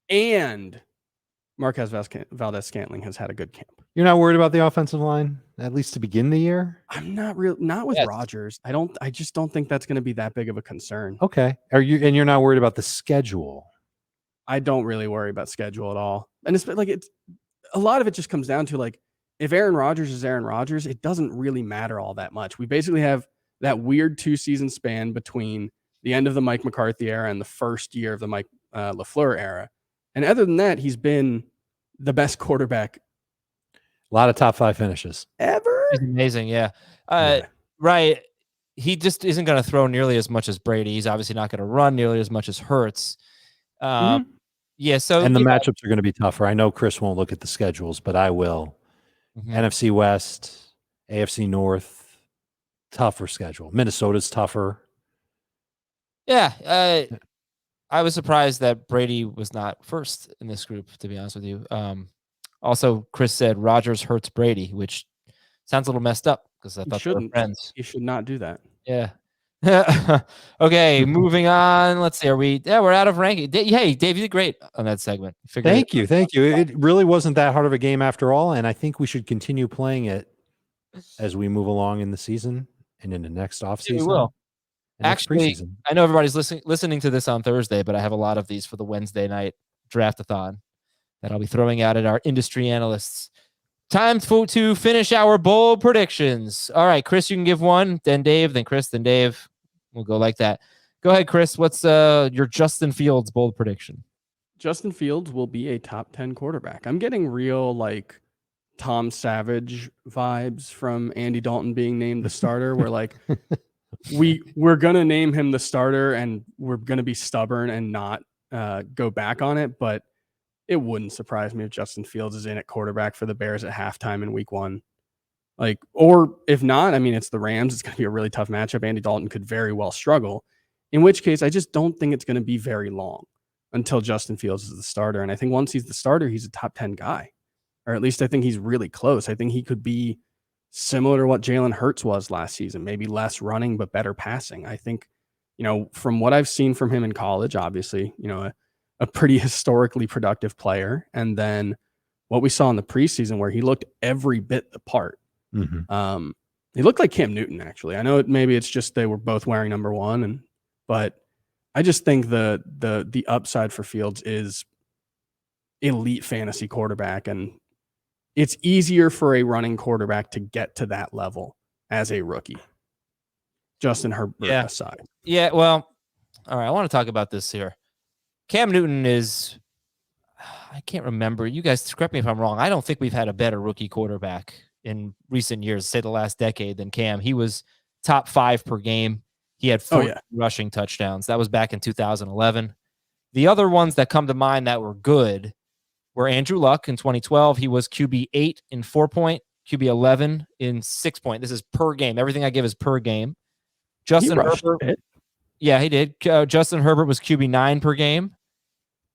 C: And Marquez Valdes-Scantling has had a good camp.
B: You're not worried about the offensive line, at least to begin the year?
C: I'm not with Rodgers. I just don't think that's going to be that big of a concern.
B: Okay. You're not worried about the schedule?
C: I don't really worry about schedule at all. And it's a lot of it just comes down to if Aaron Rodgers is Aaron Rodgers, it doesn't really matter all that much. We basically have that weird 2-season span between the end of the Mike McCarthy era and the first year of the Mike LaFleur era. And other than that, he's been the best quarterback.
B: A lot of top 5 finishes.
C: Ever?
A: He's amazing, yeah. Right. He just isn't going to throw nearly as much as Brady. He's obviously not going to run nearly as much as Hurts. Yeah, so
B: and the matchups are going to be tougher. I know Chris won't look at the schedules, but I will. NFC West, AFC North, tougher schedule. Minnesota's tougher.
A: Yeah. I was surprised that Brady was not first in this group, to be honest with you. Also, Chris said Rodgers hurts Brady, which sounds a little messed up because I
C: He
A: thought they were
C: shouldn't.
A: friends.
C: He should not do that.
A: Yeah. Okay, moving on. Let's see. We're out of ranking. Hey, Dave, you did great on that segment.
B: Thank you. It really wasn't that hard of a game after all, and I think we should continue playing it as we move along in the season and in the next offseason.
A: Yeah, we will. Actually,
B: preseason.
A: I know everybody's listening to this on Thursday, but I have a lot of these for the Wednesday night draft-a-thon that I'll be throwing out at our industry analysts. Time to finish our bold predictions. All right, Chris, you can give one, then Dave, then Chris, then Dave. We'll go like that. Go ahead, Chris. What's your Justin Fields bold prediction?
C: Justin Fields will be a top 10 quarterback. I'm getting real like Tom Savage vibes from Andy Dalton being named the starter. Where like we're gonna name him the starter and we're gonna be stubborn and not go back on it. But it wouldn't surprise me if Justin Fields is in at quarterback for the Bears at halftime in week 1. Like, or if not, I mean, it's the Rams. It's going to be a really tough matchup. Andy Dalton could very well struggle, in which case I just don't think it's going to be very long until Justin Fields is the starter. And I think once he's the starter, he's a top 10 guy, or at least I think he's really close. I think he could be similar to what Jalen Hurts was last season, maybe less running, but better passing. I think, from what I've seen from him in college, obviously, a pretty historically productive player. And then what we saw in the preseason where he looked every bit the part.
B: Mm-hmm.
C: He looked like Cam Newton, actually. I know maybe it's just they were both wearing number 1, but I just think the upside for Fields is elite fantasy quarterback, and it's easier for a running quarterback to get to that level as a rookie. Justin Herbert aside.
A: Yeah, well, all right, I want to talk about this here. Cam Newton is, I can't remember. You guys correct me if I'm wrong. I don't think we've had a better rookie quarterback in recent years, say the last decade, than Cam. He was top 5 per game. He had 4 rushing touchdowns. That was back in 2011. The other ones that come to mind that were good were Andrew Luck in 2012. He was QB 8 in 4-point, QB 11 in 6-point. This is per game. Everything I give is per game. Justin Herbert. Yeah, he did. Justin Herbert was QB 9 per game.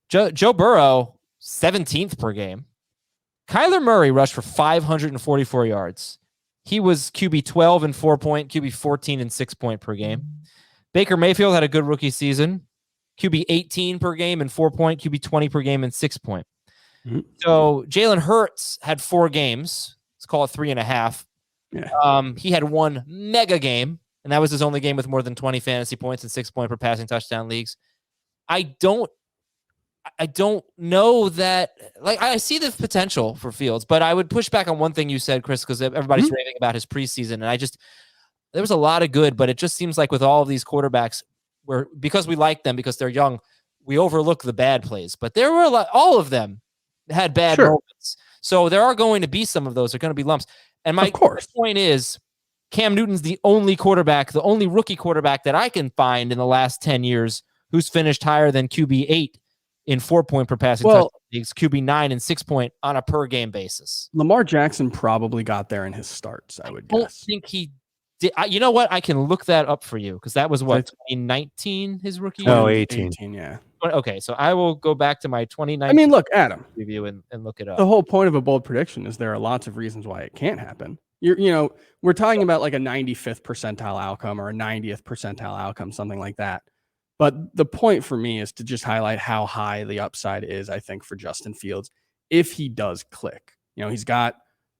A: Joe Burrow, 17th per game. Kyler Murray rushed for 544 yards. He was QB 12 in 4-point, QB 14 in 6-point per game. Baker Mayfield had a good rookie season. QB 18 per game in 4-point, QB 20 per game in 6-point. Mm-hmm. So Jalen Hurts had 4 games. Let's call it 3.5. Yeah. He had 1 mega game, and that was his only game with more than 20 fantasy points and 6-point per passing touchdown leagues. I don't know that, like, I see the potential for Fields, but I would push back on one thing you said, Chris, because everybody's raving about his preseason. And there was a lot of good, but it just seems like with all of these quarterbacks, because we like them, because they're young, we overlook the bad plays. But there were all of them had bad moments. So there are going to be some of those. They're going to be lumps. And my point is, Cam Newton's the only rookie quarterback that I can find in the last 10 years who's finished higher than QB 8 in 4-point per passing touchdown leagues, QB 9 and 6-point on a per game basis.
C: Lamar Jackson probably got there in his starts, I would guess. I don't
A: think he did. You know what? I can look that up for you, because that was 2019, his rookie year?
B: Oh, 18,
C: yeah.
A: Okay, so I will go back to my 2019.
C: I mean, look, Adam,
A: review and look it up.
C: The whole point of a bold prediction is there are lots of reasons why it can't happen. We're talking about like a 95th percentile outcome or a 90th percentile outcome, something like that. But the point for me is to just highlight how high the upside is, I think, for Justin Fields if he does click. He's got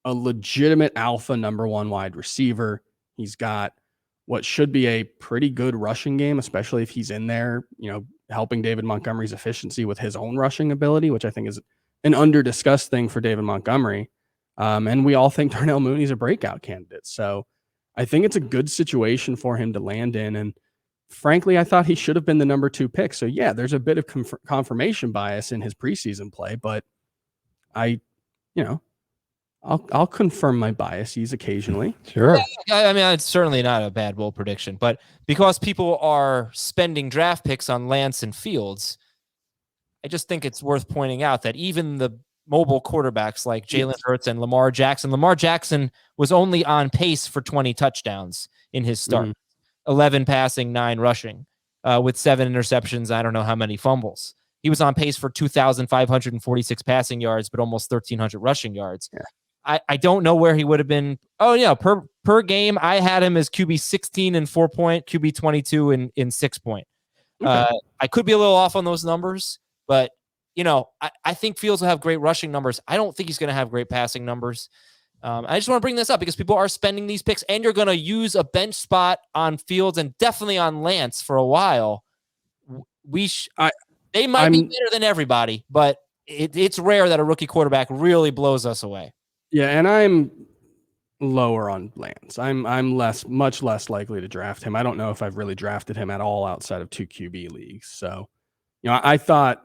C: a legitimate alpha number 1 wide receiver. He's got what should be a pretty good rushing game, especially if he's in there, helping David Montgomery's efficiency with his own rushing ability, which I think is an under-discussed thing for David Montgomery. And we all think Darnell Mooney's a breakout candidate. So I think it's a good situation for him to land in. And frankly, I thought he should have been the number 2 pick. So yeah, there's a bit of confirmation bias in his preseason play, but I'll confirm my biases occasionally.
B: Sure.
A: I mean, it's certainly not a bad bold prediction, but because people are spending draft picks on Lance and Fields, I just think it's worth pointing out that even the mobile quarterbacks like Jalen Hurts and Lamar Jackson was only on pace for 20 touchdowns in his start. 11 passing, 9 rushing. with 7 interceptions. I don't know how many fumbles. He was on pace for 2,546 passing yards, but almost 1,300 rushing yards.
C: Yeah.
A: I don't know where he would have been. Oh, yeah, per game, I had him as QB 16 in 4-point, QB 22 in 6-point.
C: Okay.
A: I could be a little off on those numbers, but I think Fields will have great rushing numbers. I don't think he's going to have great passing numbers. I just want to bring this up because people are spending these picks, and you're going to use a bench spot on Fields and definitely on Lance for a while. They might be better than everybody, but it's rare that a rookie quarterback really blows us away.
C: Yeah, and I'm lower on Lance. I'm much less likely to draft him. I don't know if I've really drafted him at all outside of 2 QB leagues. So, I thought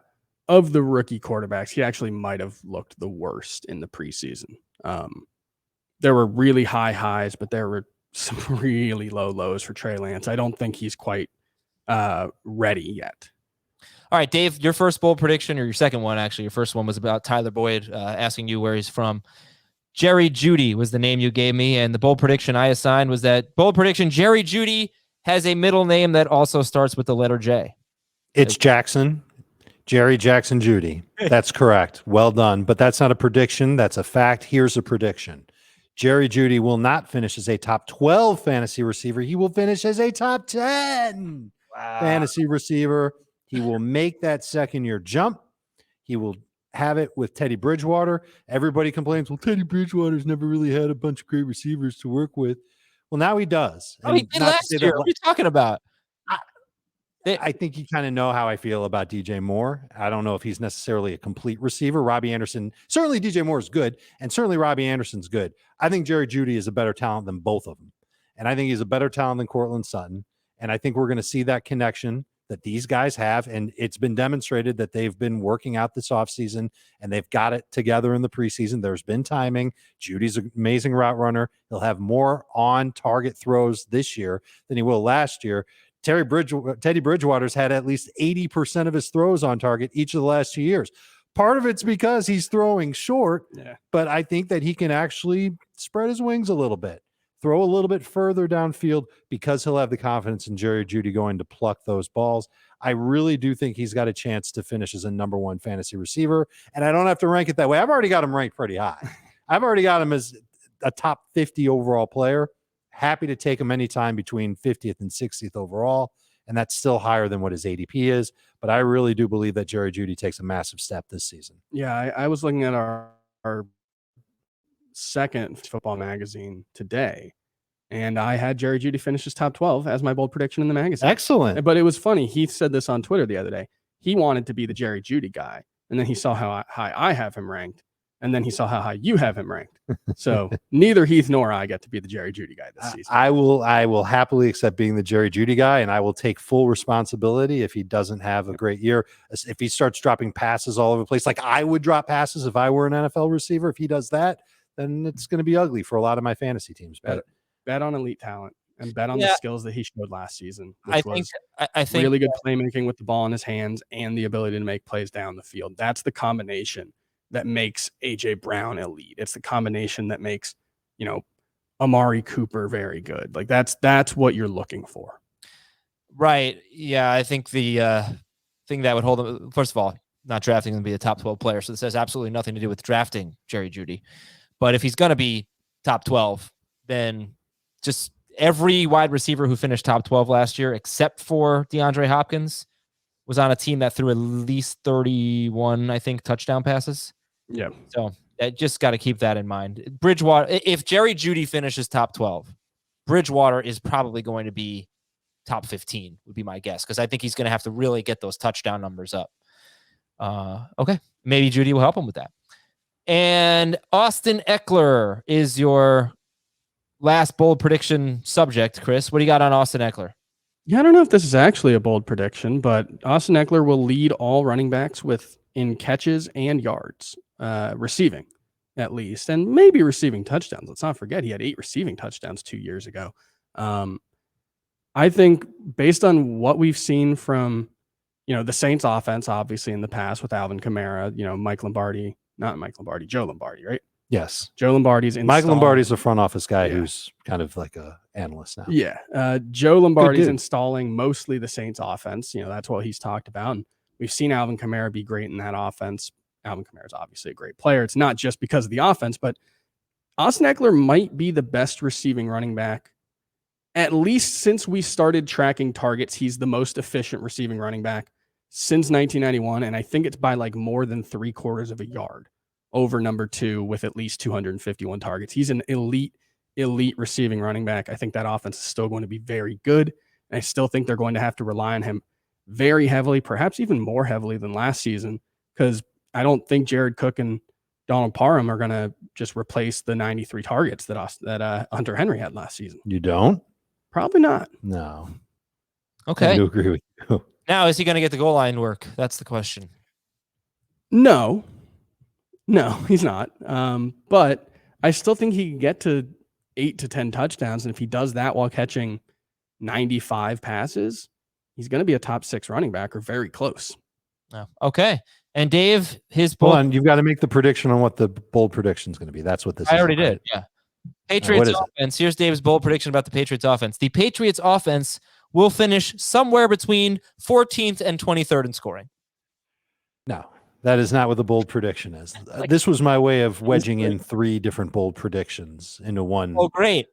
C: of the rookie quarterbacks, he actually might have looked the worst in the preseason. There were really high highs, but there were some really low lows for Trey Lance. I don't think he's quite ready yet.
A: All right, Dave, your first bold prediction, or your second one, actually. Your first one was about Tyler Boyd, asking you where he's from. Jerry Jeudy was the name you gave me, and the bold prediction I assigned was that bold prediction, Jerry Jeudy has a middle name that also starts with the letter J.
B: It's Jackson. Jerry Jackson Jeudy. That's correct. Well done. But that's not a prediction. That's a fact. Here's a prediction. Jerry Jeudy will not finish as a top 12 fantasy receiver. He will finish as a top 10 fantasy receiver. He will make that second-year jump. He will have it with Teddy Bridgewater. Everybody complains, well, Teddy Bridgewater's never really had a bunch of great receivers to work with. Well, now he does.
A: Oh, he did last year. What are you talking about?
B: I think you kind of know how I feel about DJ Moore. I don't know if he's necessarily a complete receiver. Robbie Anderson, certainly DJ Moore is good, and certainly Robbie Anderson's good. I think Jerry Jeudy is a better talent than both of them. And I think he's a better talent than Courtland Sutton. And I think we're going to see that connection that these guys have. And it's been demonstrated that they've been working out this offseason and they've got it together in the preseason. There's been timing. Judy's an amazing route runner. He'll have more on-target throws this year than he will last year. Teddy Bridgewater's had at least 80% of his throws on target each of the last 2 years. Part of it's because he's throwing short, but I think that he can actually spread his wings a little bit, throw a little bit further downfield because he'll have the confidence in Jerry Jeudy going to pluck those balls. I really do think he's got a chance to finish as a number 1 fantasy receiver, and I don't have to rank it that way. I've already got him ranked pretty high. I've already got him as a top 50 overall player. Happy to take him anytime between 50th and 60th overall, and that's still higher than what his ADP is. But I really do believe that Jerry Jeudy takes a massive step this season.
C: Yeah, I was looking at our second football magazine today, and I had Jerry Jeudy finish his top 12 as my bold prediction in the magazine.
B: Excellent.
C: But it was funny. Heath said this on Twitter the other day. He wanted to be the Jerry Jeudy guy, and then he saw how high I have him ranked, and then he saw how high you have him ranked. So neither Heath nor I get to be the Jerry Jeudy guy this season.
B: I will happily accept being the Jerry Jeudy guy, and I will take full responsibility if he doesn't have a great year. If he starts dropping passes all over the place, like I would drop passes if I were an NFL receiver, if he does that, then it's going to be ugly for a lot of my fantasy teams.
C: Bet on elite talent and bet on the skills that he showed last season.
A: I think
C: really good playmaking with the ball in his hands and the ability to make plays down the field. That's the combination that makes AJ Brown elite. It's the combination that makes, Amari Cooper very good. Like that's what you're looking for.
A: Right. Yeah. I think the thing that would hold him, first of all, not drafting him to be a top 12 player. So this has absolutely nothing to do with drafting Jerry Jeudy. But if he's going to be top 12, then just every wide receiver who finished top 12 last year, except for DeAndre Hopkins, was on a team that threw at least 31, I think, touchdown passes.
C: Yeah.
A: So I just got to keep that in mind. Bridgewater, if Jerry Jeudy finishes top 12, Bridgewater is probably going to be top 15, would be my guess, because I think he's going to have to really get those touchdown numbers up. Okay. Maybe Jeudy will help him with that. And Austin Eckler is your last bold prediction subject, Chris. What do you got on Austin Eckler?
C: Yeah, I don't know if this is actually a bold prediction, but Austin Eckler will lead all running backs in catches and yards, receiving at least, and maybe receiving touchdowns. Let's not forget he had 8 receiving touchdowns 2 years ago. I think based on what we've seen from, the Saints offense, obviously in the past with Alvin Kamara, Joe Lombardi, right?
B: Yes.
C: Joe Lombardi's installing.
B: Mike Lombardi's a front office guy who's kind of like a analyst now.
C: Yeah. Joe Lombardi's installing mostly the Saints offense. That's what he's talked about. And we've seen Alvin Kamara be great in that offense. Alvin Kamara is obviously a great player. It's not just because of the offense, but Austin Eckler might be the best receiving running back. At least since we started tracking targets, he's the most efficient receiving running back since 1991. And I think it's by like more than 3/4 of a yard over number 2 with at least 251 targets. He's an elite receiving running back. I think that offense is still going to be very good. And I still think they're going to have to rely on him very heavily, perhaps even more heavily than last season, because I don't think Jared Cook and Donald Parham are going to just replace the 93 targets that Hunter Henry had last season.
B: You don't?
C: Probably not.
B: No.
A: Okay.
B: I do agree with you.
A: Now, is he going to get the goal line work? That's the question.
C: No, he's not. But I still think he can get to 8 to 10 touchdowns. And if he does that while catching 95 passes, he's going to be a top 6 running back or very close.
A: Oh, okay. And Dave, his
B: bold... Hold on, you've got to make the prediction on what the bold prediction is going to be. That's what this is.
A: I already did. Yeah. Patriots offense. Here's Dave's bold prediction about the Patriots offense. The Patriots offense will finish somewhere between 14th and 23rd in scoring.
B: No, that is not what the bold prediction is. This was my way of wedging in 3 different bold predictions into one.
A: Oh, great.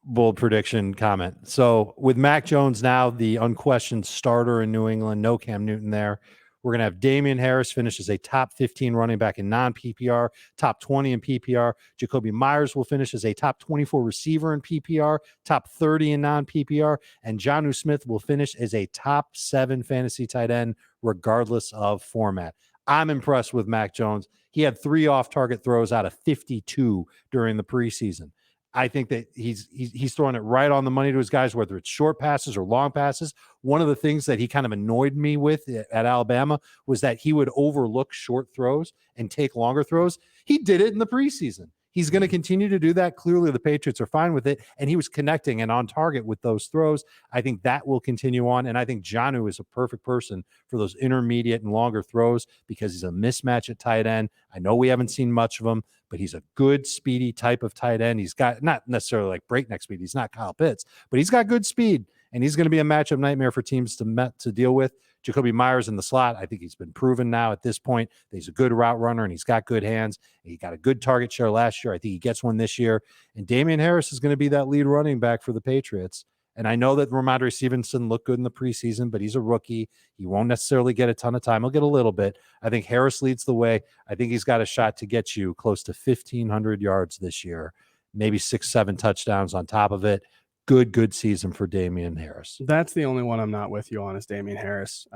B: Bold prediction comment. So with Mac Jones now, the unquestioned starter in New England, no Cam Newton there. We're going to have Damian Harris finish as a top 15 running back in non-PPR, top 20 in PPR. Jacoby Myers will finish as a top 24 receiver in PPR, top 30 in non-PPR. And Jonnu Smith will finish as a top 7 fantasy tight end, regardless of format. I'm impressed with Mac Jones. He had 3 off-target throws out of 52 during the preseason. I think that he's throwing it right on the money to his guys, whether it's short passes or long passes. One of the things that he kind of annoyed me with at Alabama was that he would overlook short throws and take longer throws. He did it in the preseason. He's going to continue to do that. Clearly, the Patriots are fine with it, and he was connecting and on target with those throws. I think that will continue on, and I think Jonnu is a perfect person for those intermediate and longer throws because he's a mismatch at tight end. I know we haven't seen much of him, but he's a good, speedy type of tight end. He's got not necessarily like breakneck speed. He's not Kyle Pitts, but he's got good speed, and he's going to be a matchup nightmare for teams to deal with. Jacoby Myers in the slot, I think he's been proven now at this point that he's a good route runner and he's got good hands. He got a good target share last year. I think he gets one this year. And Damian Harris is going to be that lead running back for the Patriots. And I know that Ramondre Stevenson looked good in the preseason, but he's a rookie. He won't necessarily get a ton of time. He'll get a little bit. I think Harris leads the way. I think he's got a shot to get you close to 1,500 yards this year, maybe 6-7 touchdowns on top of it. Good season for Damian Harris.
C: That's the only one I'm not with you on is Damian Harris.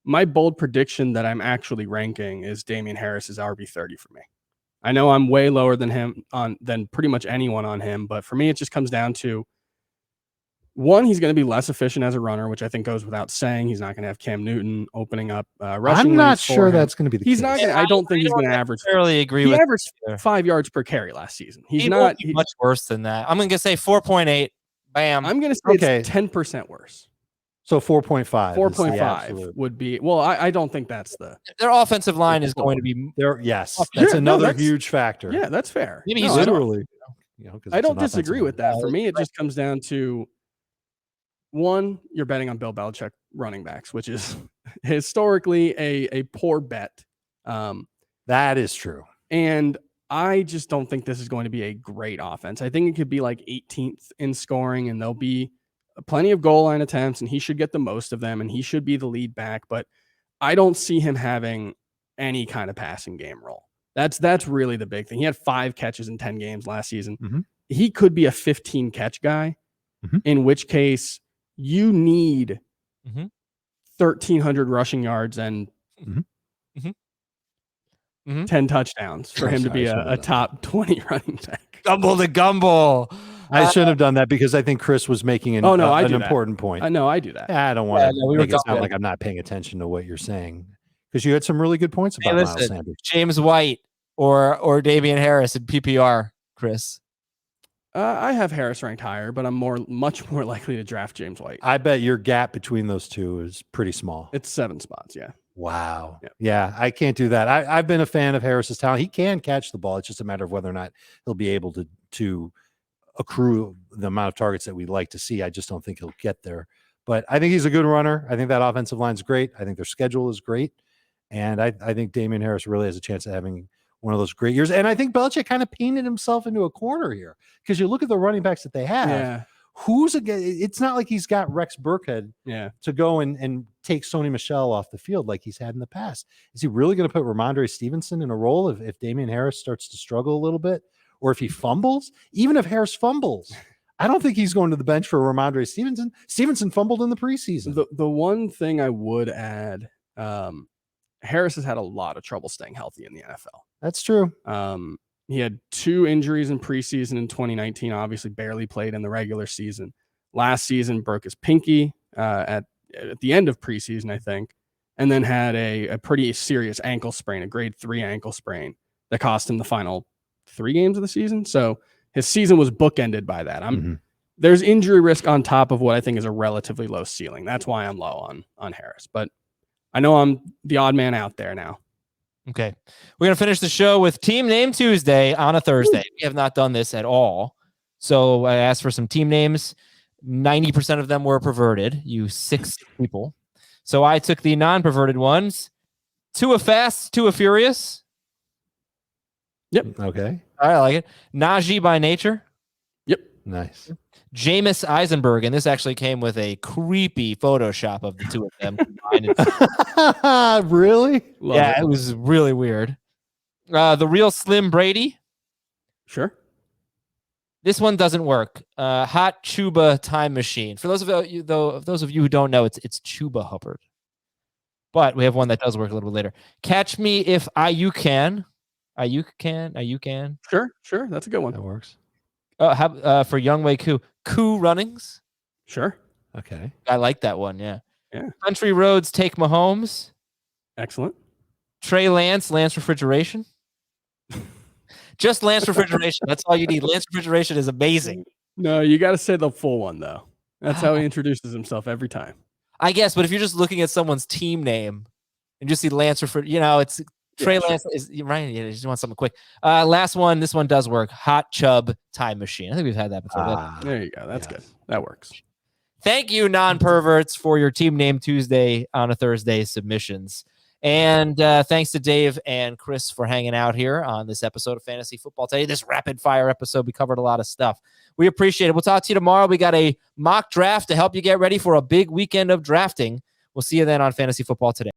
C: My bold prediction that I'm actually ranking is Damian Harris is RB30 for me. I know I'm way lower than him than pretty much anyone on him, but for me, it just comes down to one, he's going to be less efficient as a runner, which I think goes without saying. He's not going to have Cam Newton opening up rushing.
B: I'm not sure that's going to be the case.
C: He's not going to, I don't think he's going to average.
A: I fairly agree
C: he
A: with
C: averaged 5 yards per carry last season. He's not
A: much worse than that. I'm going to say 4.8. Bam.
C: I'm going to say it's 10% worse.
B: So 4.5.
C: 4.5 would be, well, I don't think that's
A: their offensive line is going to be
B: there. Yes. That's another huge factor.
C: Yeah, that's fair.
A: Maybe he's literally,
C: I don't disagree with that. For me, it just comes down to one, you're betting on Bill Belichick running backs, which is historically a poor bet.
B: That is true.
C: And I just don't think this is going to be a great offense. I think it could be like 18th in scoring, and there'll be plenty of goal line attempts, and he should get the most of them, and he should be the lead back. But I don't see him having any kind of passing game role. That's really the big thing. He had 5 catches in 10 games last season.
B: Mm-hmm.
C: He could be a 15 catch guy, in which case you need 1,300 rushing yards and 10 touchdowns for him to be a top 20 running back.
A: Gumble the gumble.
B: I shouldn't have done that because I think Chris was making an important point.
C: I know I do that.
B: I don't want to make it sound like I'm not paying attention to what you're saying because you had some really good points about Miles Sanders.
A: James White or Damian Harris in PPR, Chris.
C: I have Harris ranked higher, but I'm much more likely to draft James White.
B: I bet your gap between those two is pretty small.
C: It's 7 spots, yeah.
B: Wow.
C: Yep.
B: Yeah, I can't do that. I've been a fan of Harris's talent. He can catch the ball. It's just a matter of whether or not he'll be able to accrue the amount of targets that we'd like to see. I just don't think he'll get there. But I think he's a good runner. I think that offensive line's great. I think their schedule is great. And I think Damian Harris really has a chance of having one of those great years. And I think Belichick kind of painted himself into a corner here because you look at the running backs that they have.
C: Yeah.
B: It's not like he's got Rex Burkhead to go and take Sony Michel off the field like he's had in the past. Is he really going to put Ramondre Stevenson in a role if Damian Harris starts to struggle a little bit? Or if he fumbles? Even if Harris fumbles, I don't think he's going to the bench for Ramondre Stevenson. Stevenson fumbled in the preseason.
C: The one thing I would add, Harris has had a lot of trouble staying healthy in the NFL.
B: That's true.
C: He had 2 injuries in preseason in 2019, obviously barely played in the regular season. Last season, broke his pinky at the end of preseason, I think, and then had a pretty serious ankle sprain, a grade 3 ankle sprain that cost him the final 3 games of the season. So his season was bookended by that. There's injury risk on top of what I think is a relatively low ceiling. That's why I'm low on Harris. But I know I'm the odd man out there now.
A: Okay. We're going to finish the show with Team Name Tuesday on a Thursday. We have not done this at all. So I asked for some team names. 90% of them were perverted, you 6 people. So I took the non-perverted ones. Tua Fast, Tua Furious.
B: Yep. Okay.
A: I like it. Najee by Nature.
C: Yep.
B: Nice.
A: Jameis Eisenberg, and this actually came with a creepy Photoshop of the two of them combined.
B: Really?
A: Yeah, it was really weird. The real Slim Brady.
C: Sure.
A: This one doesn't work. Hot Chuba Time Machine. For those of you, who don't know, it's Chuba Hubbard. But we have one that does work a little bit later. Catch Me If You Can. You can.
C: Sure. That's a good one.
B: That works.
A: For Youngway Koo Runnings.
C: Sure.
B: Okay.
A: I like that one. Yeah.
C: Yeah.
A: Country Roads Take Mahomes.
C: Excellent.
A: Trey Lance Refrigeration. Just Lance Refrigeration. That's all you need. Lance Refrigeration is amazing.
C: No, you got to say the full one though. That's how he introduces himself every time.
A: I guess, but if you're just looking at someone's team name and just see Lance it's Trey Lance is right. You just want something quick. Last one. This one does work. Hot Chub Time Machine. I think we've had that before.
C: There you go. That's good. That works.
A: Thank you, non-perverts, for your Team Name Tuesday on a Thursday submissions. And thanks to Dave and Chris for hanging out here on this episode of Fantasy Football Today. This rapid fire episode, we covered a lot of stuff. We appreciate it. We'll talk to you tomorrow. We got a mock draft to help you get ready for a big weekend of drafting. We'll see you then on Fantasy Football Today.